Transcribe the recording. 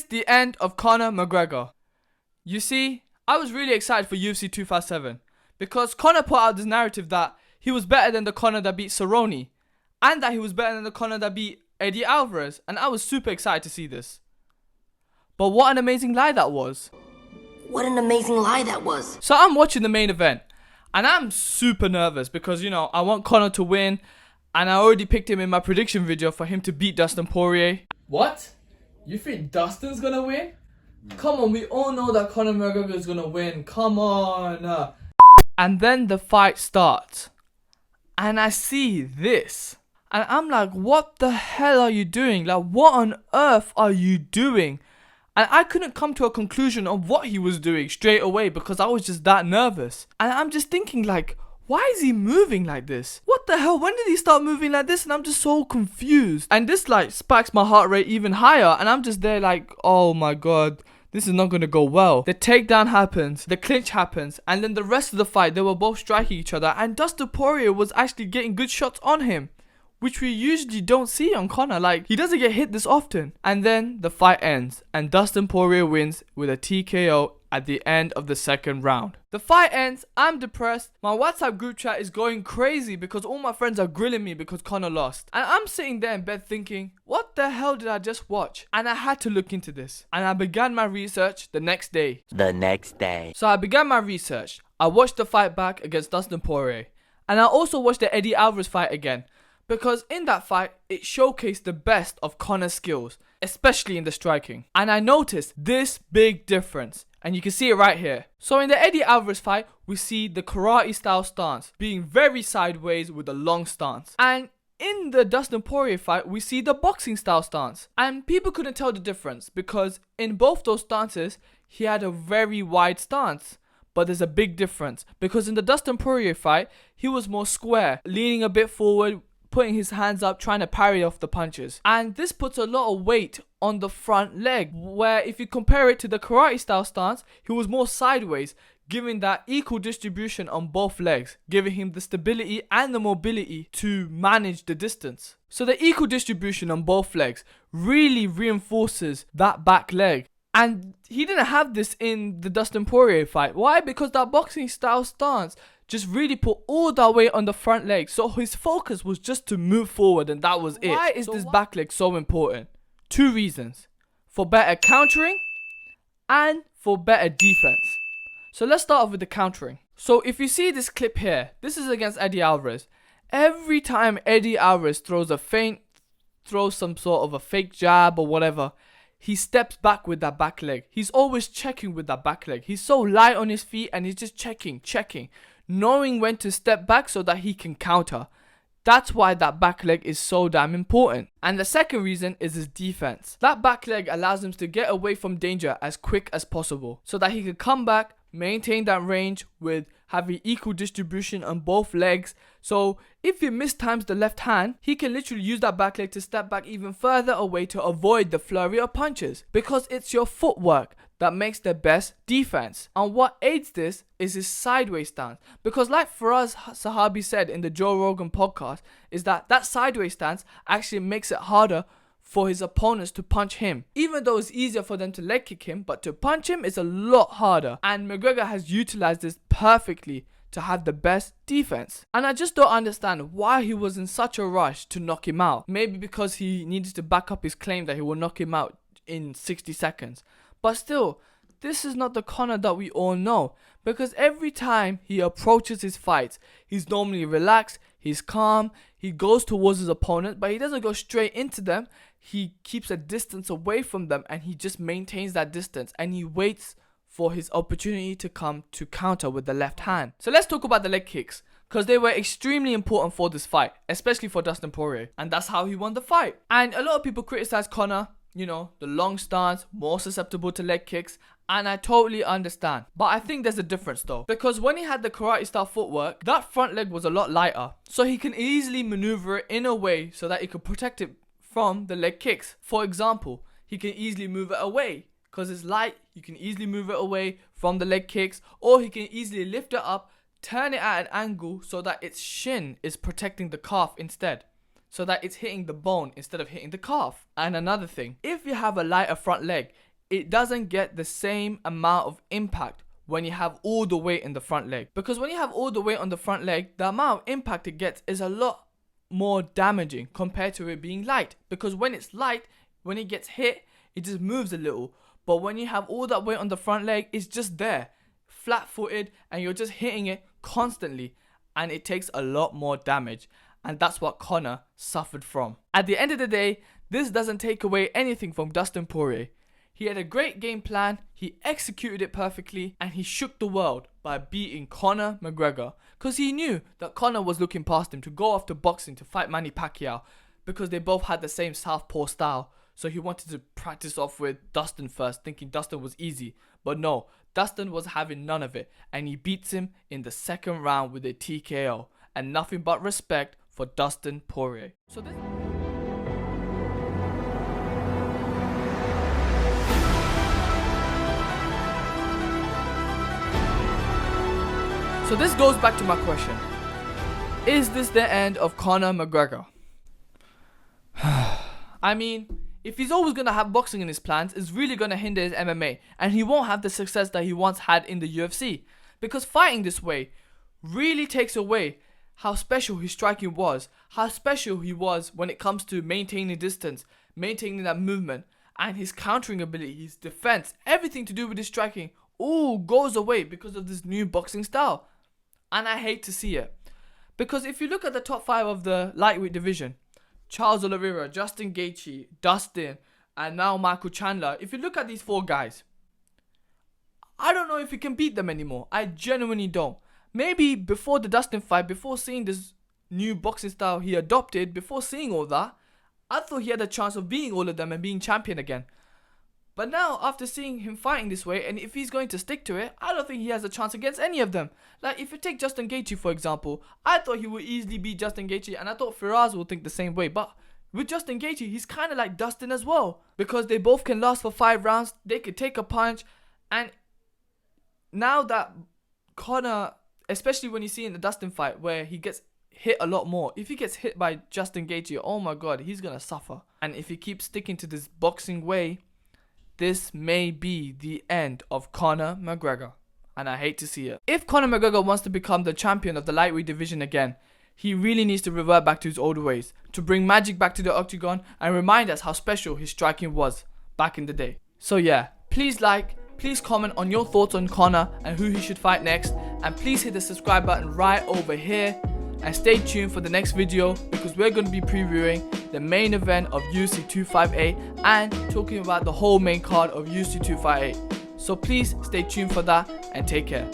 the end of Conor McGregor. You see, I was really excited for UFC 257 because Conor put out this narrative that he was better than the Conor that beat Cerrone and that he was better than the Conor that beat Eddie Alvarez, and I was super excited to see this. But what an amazing lie that was. What an amazing lie that was. So I'm watching the main event and I'm super nervous because, you know, I want Conor to win and I already picked him in my prediction video for him to beat Dustin Poirier. What? You think Dustin's gonna win? Come on, we all know that Conor McGregor is gonna win. Come on. And then the fight starts and I see this. And I'm like, what the hell are you doing? Like, what on earth are you doing? And I couldn't come to a conclusion of what he was doing straight away because I was just that nervous. And I'm just thinking like, why is he moving like this? What the hell? When did he start moving like this? And I'm just so confused. And this like spikes my heart rate even higher. And I'm just there like, oh my god, this is not going to go well. The takedown happens, the clinch happens, and then the rest of the fight, they were both striking each other. And Dustin Poirier was actually getting good shots on him, which we usually don't see on Conor. Like, he doesn't get hit this often. And then the fight ends and Dustin Poirier wins with a TKO at the end of the second round. The fight ends, I'm depressed, my WhatsApp group chat is going crazy because all my friends are grilling me because Conor lost. And I'm sitting there in bed thinking, what the hell did I just watch? And I had to look into this. And I began my research the next day. So I began my research. I watched the fight back against Dustin Poirier. And I also watched the Eddie Alvarez fight again. Because in that fight, it showcased the best of Conor's skills, especially in the striking. And I noticed this big difference. And you can see it right here. So in the Eddie Alvarez fight, we see the karate style stance being very sideways with a long stance. And in the Dustin Poirier fight, we see the boxing style stance. And people couldn't tell the difference because in both those stances, he had a very wide stance. But there's a big difference because in the Dustin Poirier fight, he was more square, leaning a bit forward, putting his hands up, trying to parry off the punches. And this puts a lot of weight on the front leg, where if you compare it to the karate style stance, he was more sideways, giving that equal distribution on both legs, giving him the stability and the mobility to manage the distance. So the equal distribution on both legs really reinforces that back leg. And he didn't have this in the Dustin Poirier fight. Why? Because that boxing style stance just really put all that weight on the front leg. So his focus was just to move forward and that was it. Why is this back leg so important? Two reasons. For better countering and for better defense. So let's start off with the countering. So if you see this clip here, this is against Eddie Alvarez. Every time Eddie Alvarez throws a feint, throws some sort of a fake jab or whatever, he steps back with that back leg. He's always checking with that back leg. He's so light on his feet and he's just checking, knowing when to step back so that he can counter. That's why that back leg is so damn important. And the second reason is his defense. That back leg allows him to get away from danger as quick as possible so that he can come back, maintain that range with having equal distribution on both legs. So if he mistimes the left hand, he can literally use that back leg to step back even further away to avoid the flurry of punches. Because it's your footwork that makes the best defense. And what aids this is his sideways stance. Because like Faraz Sahabi said in the Joe Rogan podcast, is that sideways stance actually makes it harder for his opponents to punch him. Even though it's easier for them to leg kick him, but to punch him is a lot harder. And McGregor has utilized this perfectly to have the best defense. And I just don't understand why he was in such a rush to knock him out. Maybe because he needed to back up his claim that he will knock him out in 60 seconds. But still, this is not the Conor that we all know. Because every time he approaches his fights, he's normally relaxed, he's calm, he goes towards his opponent, but he doesn't go straight into them. He keeps a distance away from them and he just maintains that distance and he waits for his opportunity to come to counter with the left hand. So let's talk about the leg kicks, because they were extremely important for this fight, especially for Dustin Poirier, and that's how he won the fight. And a lot of people criticize Conor, you know, the long stance, more susceptible to leg kicks, and I totally understand. But I think there's a difference though, because when he had the karate style footwork, that front leg was a lot lighter, so he can easily maneuver it in a way so that he could protect it from the leg kicks. For example, he can easily move it away because it's light. You can easily move it away from the leg kicks, or he can easily lift it up, turn it at an angle so that its shin is protecting the calf instead, so that it's hitting the bone instead of hitting the calf. And another thing, if you have a lighter front leg, it doesn't get the same amount of impact when you have all the weight in the front leg. Because when you have all the weight on the front leg, the amount of impact it gets is a lot more damaging compared to it being light. Because when it's light, when it gets hit, it just moves a little. But when you have all that weight on the front leg, it's just there, flat-footed, and you're just hitting it constantly, and it takes a lot more damage. And that's what Conor suffered from. At the end of the day, this doesn't take away anything from Dustin Poirier. He had a great game plan, he executed it perfectly, and he shook the world by beating Conor McGregor. Because he knew that Conor was looking past him to go off to boxing to fight Manny Pacquiao, because they both had the same southpaw style. So he wanted to practice off with Dustin first, thinking Dustin was easy. But no, Dustin was having none of it, and he beats him in the second round with a TKO. And nothing but respect for Dustin Poirier. So this goes back to my question. Is this the end of Conor McGregor? I mean, if he's always going to have boxing in his plans, it's really going to hinder his MMA. And he won't have the success that he once had in the UFC. Because fighting this way really takes away how special his striking was. How special he was when it comes to maintaining distance, maintaining that movement. And his countering ability, his defense, everything to do with his striking all goes away because of this new boxing style. And I hate to see it. Because if you look at the top 5 of the lightweight division, Charles Oliveira, Justin Gaethje, Dustin, and now Michael Chandler, if you look at these 4 guys, I don't know if you can beat them anymore. I genuinely don't. Maybe before the Dustin fight, before seeing this new boxing style he adopted, before seeing all that, I thought he had a chance of beating all of them and being champion again. But now, after seeing him fighting this way, and if he's going to stick to it, I don't think he has a chance against any of them. Like, if you take Justin Gaethje, for example, I thought he would easily beat Justin Gaethje, and I thought Firas would think the same way. But with Justin Gaethje, he's kind of like Dustin as well. Because they both can last for 5 rounds, they could take a punch, and now that Conor, especially when you see in the Dustin fight, where he gets hit a lot more, if he gets hit by Justin Gaethje, oh my god, he's going to suffer. And if he keeps sticking to this boxing way, this may be the end of Conor McGregor, and I hate to see it. If Conor McGregor wants to become the champion of the lightweight division again, he really needs to revert back to his old ways, to bring magic back to the octagon and remind us how special his striking was back in the day. So yeah, please like, please comment on your thoughts on Conor and who he should fight next, and please hit the subscribe button right over here. And stay tuned for the next video, because we're going to be previewing the main event of UFC 258 and talking about the whole main card of UFC 258. So please stay tuned for that and take care.